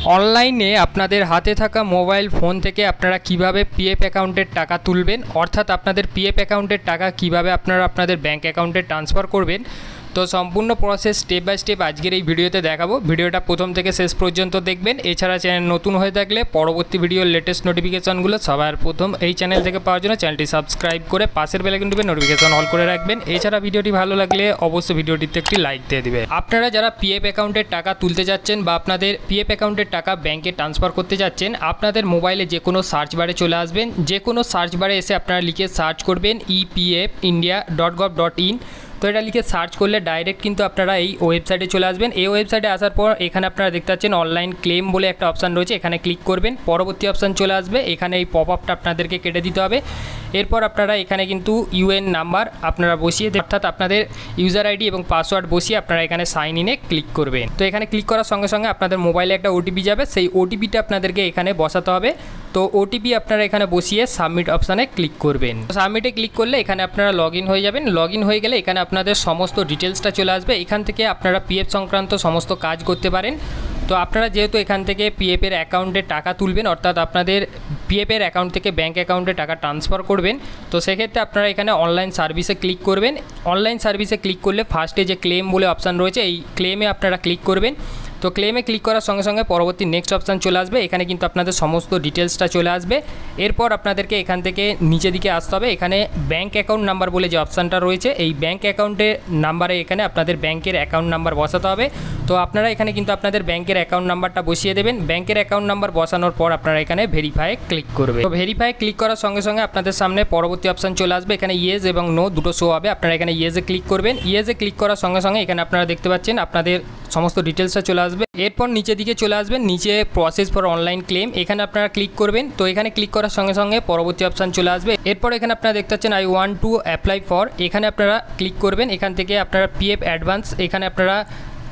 অনলাইনে আপনাদের হাতে থাকা মোবাইল ফোন থেকে আপনারা কিভাবে পিএফ অ্যাকাউন্টের টাকা তুলবেন, অর্থাৎ আপনাদের পিএফ অ্যাকাউন্টের টাকা কিভাবে আপনারা আপনাদের ব্যাঙ্ক অ্যাকাউন্টে ট্রান্সফার করবেন। তো সম্পূর্ণ প্রসেস স্টেপ বাই স্টেপ আজকের এই ভিডিওতে দেখাবো। ভিডিওটা প্রথম থেকে শেষ পর্যন্ত দেখবেন। এছাড়া চ্যানেল নতুন হয়ে থাকলে পরবর্তী ভিডিওর লেটেস্ট নোটিফিকেশনগুলো সবার প্রথম এই চ্যানেল থেকে পাওয়ার জন্য চ্যানেলটি সাবস্ক্রাইব করে পাশের বেল আইকন টিপে নোটিফিকেশন অল করে রাখবেন। এছাড়া ভিডিওটি ভালো লাগলে অবশ্যই ভিডিওটিতে একটি লাইক দিয়ে দিবেন। আপনারা যারা পিএফ অ্যাকাউন্টের টাকা তুলতে যাচ্ছেন বা আপনাদের পিএফ অ্যাকাউন্টের টাকা ব্যাংকে ট্রান্সফার করতে যাচ্ছেন, আপনাদের মোবাইলে যে কোনো সার্চ বারে চলে আসবেন। যে কোনো সার্চ বারে এসে আপনারা লিখে সার্চ করবেন epfindia.gov.in। তো এটা লিখে সার্চ করলে ডাইরেক্ট কিন্তু আপনারা এই ওয়েবসাইটে চলে আসবেন। এই ওয়েবসাইটে আসার পর এখানে আপনারা দেখতে পাচ্ছেন অনলাইন ক্লেম বলে একটা অপশান রয়েছে, এখানে ক্লিক করবেন। পরবর্তী অপশান চলে আসবে, এখানে এই পপ আপটা আপনাদেরকে কেটে দিতে হবে। এরপর আপনারা এখানে কিন্তু ইউএন নাম্বার আপনারা বসিয়ে, অর্থাৎ আপনাদের ইউজার আইডি এবং পাসওয়ার্ড বসিয়ে আপনারা এখানে সাইন ইনে ক্লিক করবেন। তো এখানে ক্লিক করার সঙ্গে সঙ্গে আপনাদের মোবাইলে একটা ওটিপি যাবে, সেই ওটিপিটা আপনাদেরকে এখানে বসাতে হবে। তো ওটিপি আপনারা এখানে বসিয়ে সাবমিট অপশানে ক্লিক করবেন। সাবমিটে ক্লিক করলে এখানে আপনারা লগ ইন হয়ে যাবেন। লগ ইন হয়ে গেলে এখানে আপনাদের সমস্ত ডিটেলসটা চলে আসবে। এখান থেকে আপনারা পিএফ সংক্রান্ত সমস্ত কাজ করতে পারেন। তো আপনারা যেহেতু এখান থেকে পিএফের অ্যাকাউন্টে টাকা তুলবেন, অর্থাৎ আপনাদের পিএফের অ্যাকাউন্ট থেকে ব্যাঙ্ক অ্যাকাউন্টে টাকা ট্রান্সফার করবেন, তো সেক্ষেত্রে আপনারা এখানে অনলাইন সার্ভিসে ক্লিক করবেন। অনলাইন সার্ভিসে ক্লিক করলে ফার্স্টে যে ক্লেম বলে অপশান রয়েছে, এই ক্লেমে আপনারা ক্লিক করবেন। তো ক্লেমে ক্লিক করার সঙ্গে সঙ্গে পরবর্তী নেক্সট অপশান চলে আসবে। এখানে কিন্তু আপনাদের সমস্ত ডিটেলসটা চলে আসবে। এরপর আপনাদেরকে এখান থেকে নিচে দিকে আসতে হবে। এখানে ব্যাঙ্ক অ্যাকাউন্ট নাম্বার বলে যে অপশানটা রয়েছে, এই ব্যাঙ্ক অ্যাকাউন্টের নাম্বারে এখানে আপনাদের ব্যাঙ্কের অ্যাকাউন্ট নাম্বার বসাতে হবে। তো আপনারা এখানে কিন্তু আপনাদের ব্যাঙ্কের অ্যাকাউন্ট নাম্বারটা বসিয়ে দেবেন। ব্যাঙ্কের অ্যাকাউন্ট নাম্বার বসানোর পর আপনারা এখানে ভেরিফাই ক্লিক করবেন। তো ভেরিফাই ক্লিক করার সঙ্গে সঙ্গে আপনাদের সামনে পরবর্তী অপশান চলে আসবে। এখানে ইয়েস এবং নো দুটো শো হবে। আপনারা এখানে ইয়েসে ক্লিক করবেন। ইয়েসে ক্লিক করার সঙ্গে সঙ্গে এখানে আপনারা দেখতে পাচ্ছেন আপনাদের সমস্ত ডিটেলসটা চলে আসবে। এরপর নিচে দিকে চলে আসবেন, নিচে প্রসেস ফর অনলাইন ক্লেম, এখানে আপনারা ক্লিক করবেন। তো এখানে ক্লিক করার সঙ্গে সঙ্গে পরবর্তী অপশান চলে আসবে। এরপর এখানে আপনারা দেখতে পাচ্ছেন I want to apply for, এখানে আপনারা ক্লিক করবেন। এখান থেকে আপনারা পিএফ অ্যাডভান্স এখানে আপনারা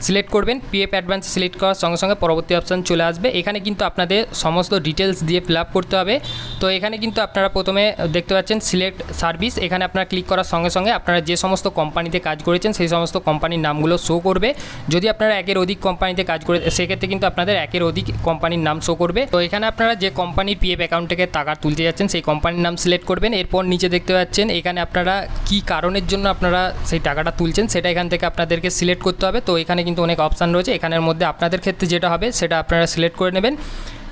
সিলেক্ট করবেন। পিএফ অ্যাডভান্স সিলেক্ট করার সঙ্গে সঙ্গে পরবর্তী অপশান চলে আসবে। এখানে কিন্তু আপনাদের সমস্ত ডিটেলস দিয়ে ফিল আপ করতে হবে। তো এখানে কিন্তু আপনারা প্রথমে দেখতে পাচ্ছেন সিলেক্ট সার্ভিস, এখানে আপনারা ক্লিক করার সঙ্গে সঙ্গে আপনারা যে সমস্ত কোম্পানিতে কাজ করেছেন সেই সমস্ত কোম্পানির নামগুলো শো করবে। যদি আপনারা একের অধিক কোম্পানিতে কাজ করে সেক্ষেত্রে কিন্তু আপনাদের একের অধিক কোম্পানির নাম শো করবে। তো এখানে আপনারা যে কোম্পানির পিএফ অ্যাকাউন্ট থেকে টাকা তুলতে যাচ্ছেন সেই কোম্পানির নাম সিলেক্ট করবেন। এরপর নিচে দেখতে পাচ্ছেন এখানে আপনারা কী কারণের জন্য আপনারা সেই টাকাটা তুলছেন সেটা এখান থেকে আপনাদেরকে সিলেক্ট করতে হবে। তো এখানে কিন্তু অনেক অপশান রয়েছে, এখানের মধ্যে আপনাদের ক্ষেত্রে যেটা হবে সেটা আপনারা সিলেক্ট করে নেবেন।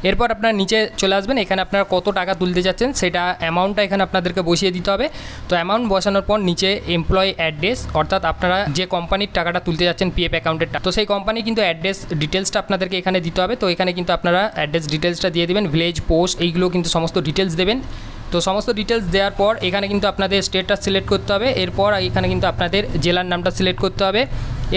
এরপর আপনারা নিচে চলে আসবেন, এখানে আপনারা কত টাকা তুলতে যাচ্ছেন সেটা অ্যামাউন্টটা এখানে আপনাদেরকে বসিয়ে দিতে হবে। তো অ্যামাউন্ট বসানোর পর নিচে এমপ্লয়ি অ্যাড্রেস, অর্থাৎ আপনারা যে কোম্পানির টাকাটা তুলতে যাচ্ছেন পিএফ অ্যাকাউন্টের টাকা, তো সেই কোম্পানি কিন্তু অ্যাড্রেস ডিটেলসটা আপনাদেরকে এখানে দিতে হবে। তো এখানে কিন্তু আপনারা অ্যাড্রেস ডিটেলসটা দিয়ে দেবেন, ভিলেজ, পোস্ট, এইগুলো কিন্তু সমস্ত ডিটেলস দেবেন। তো সমস্ত ডিটেলস দেওয়ার পর এখানে কিন্তু আপনাদের স্টেটটা সিলেক্ট করতে হবে। এরপর এখানে কিন্তু আপনাদের জেলার নামটা সিলেক্ট করতে হবে।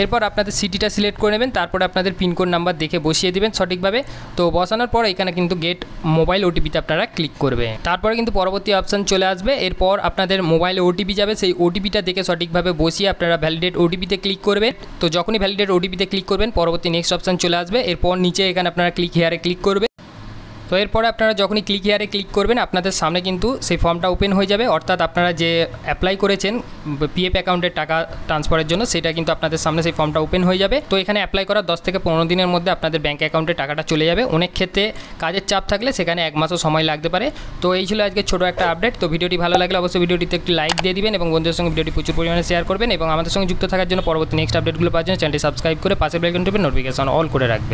এরপর আপনাদের সিটিটা সিলেক্ট করে নেবেন, তারপরে আপনাদের পিনকোড নাম্বার দেখে বসিয়ে দেবেন সঠিকভাবে। তো বসানোর পর এখানে কিন্তু গেট মোবাইল ওটিপিতে আপনারা ক্লিক করবে। তারপরে কিন্তু পরবর্তী অপশান চলে আসবে। এরপর আপনাদের মোবাইলে ওটিপি যাবে, সেই ওটিপিটা দেখে সঠিকভাবে বসিয়ে আপনারা ভ্যালিডেট ওটিপিতে ক্লিক করবেন। তো যখনই ভ্যালিডেট ওটিপিতে ক্লিক করবেন পরবর্তী নেক্সট অপশান চলে আসবে। এরপর নিচে এখানে আপনারা ক্লিক হেয়ারে ক্লিক করবে। তো এরপরে আপনারা যখনই ক্লিক হেয়ারে ক্লিক করবেন আপনাদের সামনে কিন্তু সেই ফর্মটা ওপেন হয়ে যাবে, অর্থাৎ আপনারা যে অ্যাপ্লাই করেছেন পিএফ অ্যাকাউন্টের টাকা ট্রান্সফারের জন্য সেটা কিন্তু আপনাদের সামনে সেই ফর্মটা ওপেন হয়ে যাবে। তো এখানে অ্যাপ্লাই করার 10 থেকে 15 দিনের মধ্যে আপনাদের ব্যাঙ্ক অ্যাকাউন্টে টাকাটা চলে যাবে। অনেক ক্ষেত্রে কাজের চাপ থাকলে সেখানে 1 মাসও সময় লাগতে পারে। তো এই ছিল আজকে ছোটো একটা আপডেট। তো ভিডিওটি ভালো লাগলে অবশ্যই ভিডিওটিতে একটি লাইক দিয়ে দিবেন এবং বন্ধুদের সঙ্গে ভিডিওটি প্রচুর পরিমাণে শেয়ার করবেন এবং আমাদের সঙ্গে যুক্ত থাকার জন্য পরবর্তী নেক্সট আপডেটগুলো পাওয়ার জন্য চ্যানেলটি সাবস্ক্রাইব করে পাশের বেল আইকনটি টিপে নোটিফিকেশন অল করে রাখবেন।